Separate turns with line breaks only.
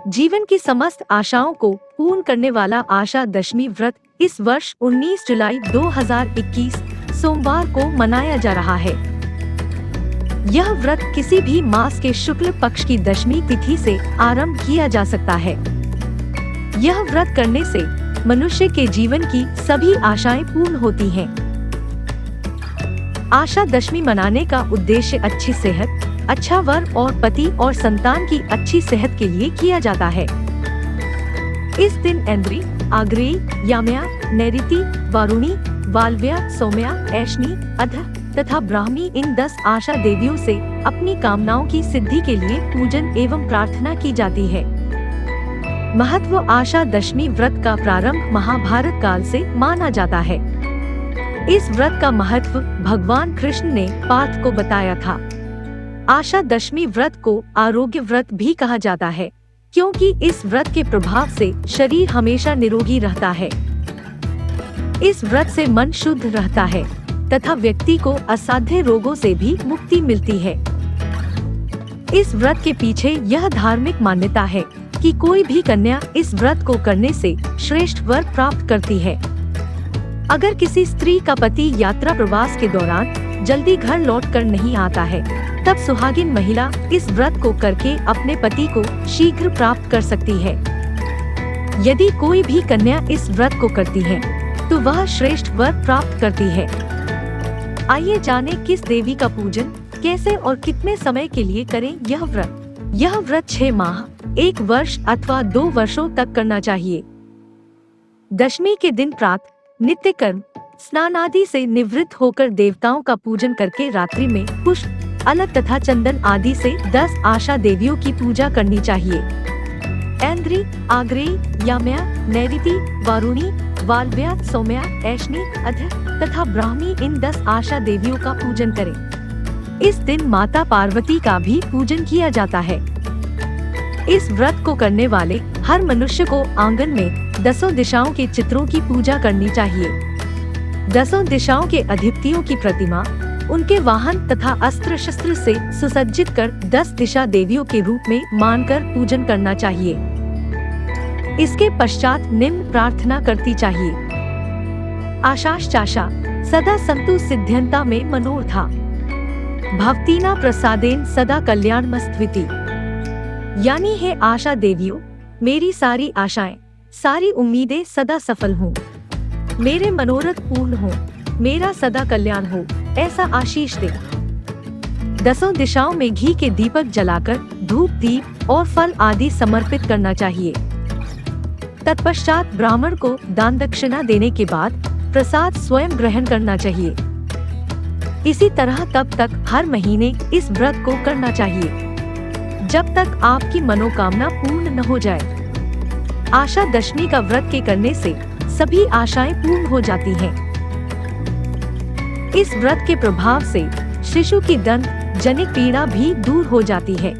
जीवन की समस्त आशाओं को पूर्ण करने वाला आशा दशमी व्रत इस वर्ष 19 जुलाई 2021 सोमवार को मनाया जा रहा है। यह व्रत किसी भी मास के शुक्ल पक्ष की दशमी तिथि से आरंभ किया जा सकता है। यह व्रत करने से मनुष्य के जीवन की सभी आशाएं पूर्ण होती हैं। आशा दशमी मनाने का उद्देश्य अच्छी सेहत, अच्छा वर और पति और संतान की अच्छी सेहत के लिए किया जाता है। इस दिन ऐंद्री, आग्नेयी, याम्या, नैऋति, वारुणी, वाल्व्या, सौम्या, ऐशनी, अध तथा ब्राह्मी इन 10 आशा देवियों से अपनी कामनाओं की सिद्धि के लिए पूजन एवं प्रार्थना की जाती है। महत्व आशा दशमी व्रत का प्रारंभ महाभारत काल से माना जाता है। इस व्रत का महत्व भगवान कृष्ण ने पार्थ को बताया था। आशा दशमी व्रत को आरोग्य व्रत भी कहा जाता है, क्योंकि इस व्रत के प्रभाव से शरीर हमेशा निरोगी रहता है। इस व्रत से मन शुद्ध रहता है तथा व्यक्ति को असाध्य रोगों से भी मुक्ति मिलती है। इस व्रत के पीछे यह धार्मिक मान्यता है कि कोई भी कन्या इस व्रत को करने से श्रेष्ठ वर प्राप्त करती है। अगर किसी स्त्री का पति यात्रा प्रवास के दौरान जल्दी घर लौटकर नहीं आता है, तब सुहागिन महिला इस व्रत को करके अपने पति को शीघ्र प्राप्त कर सकती है। यदि कोई भी कन्या इस व्रत को करती है, तो वह श्रेष्ठ वर प्राप्त करती है। आइए जानें किस देवी का पूजन कैसे और कितने समय के लिए करें यह व्रत। यह व्रत 6 माह, 1 वर्ष अथवा 2 वर्षों तक करना चाहिए। दशमी के दिन प्रातः नित्य कर्म स्नान आदि से निवृत्त होकर देवताओं का पूजन करके रात्रि में पुष्प, अलग तथा चंदन आदि से 10 आशा देवियों की पूजा करनी चाहिए। ऐंद्री, आग्नेयी, याम्या, नैऋति, वारुणी, वाल्व्या, सौम्या, ऐशनी, अध तथा ब्राह्मी इन 10 आशा देवियों का पूजन करें। इस दिन माता पार्वती का भी पूजन किया जाता है। इस व्रत को करने वाले हर मनुष्य को आंगन में 10 दिशाओं के चित्रों की पूजा करनी चाहिए। 10 दिशाओं के अधिपतियों की प्रतिमा, उनके वाहन तथा अस्त्र शस्त्र से सुसज्जित कर 10 दिशा देवियों के रूप में मानकर पूजन करना चाहिए। इसके पश्चात निम्न प्रार्थना करती चाहिए। आशाश चाशा सदा संतु सिद्ध्यंता में मनोरथा, भवतीना प्रसादेन सदा कल्याण मस्त्विति। यानी है आशा देवियों, मेरी सारी आशाएं, सारी उम्मीदें सदा सफल हों, मेरे मनोरथ पूर्ण हों, मेरा सदा कल्याण हो, ऐसा आशीष दे। 10 दिशाओं में घी के दीपक जलाकर धूप, दीप और फल आदि समर्पित करना चाहिए। तत्पश्चात ब्राह्मण को दान दक्षिणा देने के बाद प्रसाद स्वयं ग्रहण करना चाहिए। इसी तरह तब तक हर महीने इस व्रत को करना चाहिए, जब तक आपकी मनोकामना पूर्ण न हो जाए। आशा दशमी का व्रत के करने से सभी आशाएं पूर्ण हो जाती हैं। इस व्रत के प्रभाव से शिशु की दंत जनित पीड़ा भी दूर हो जाती है।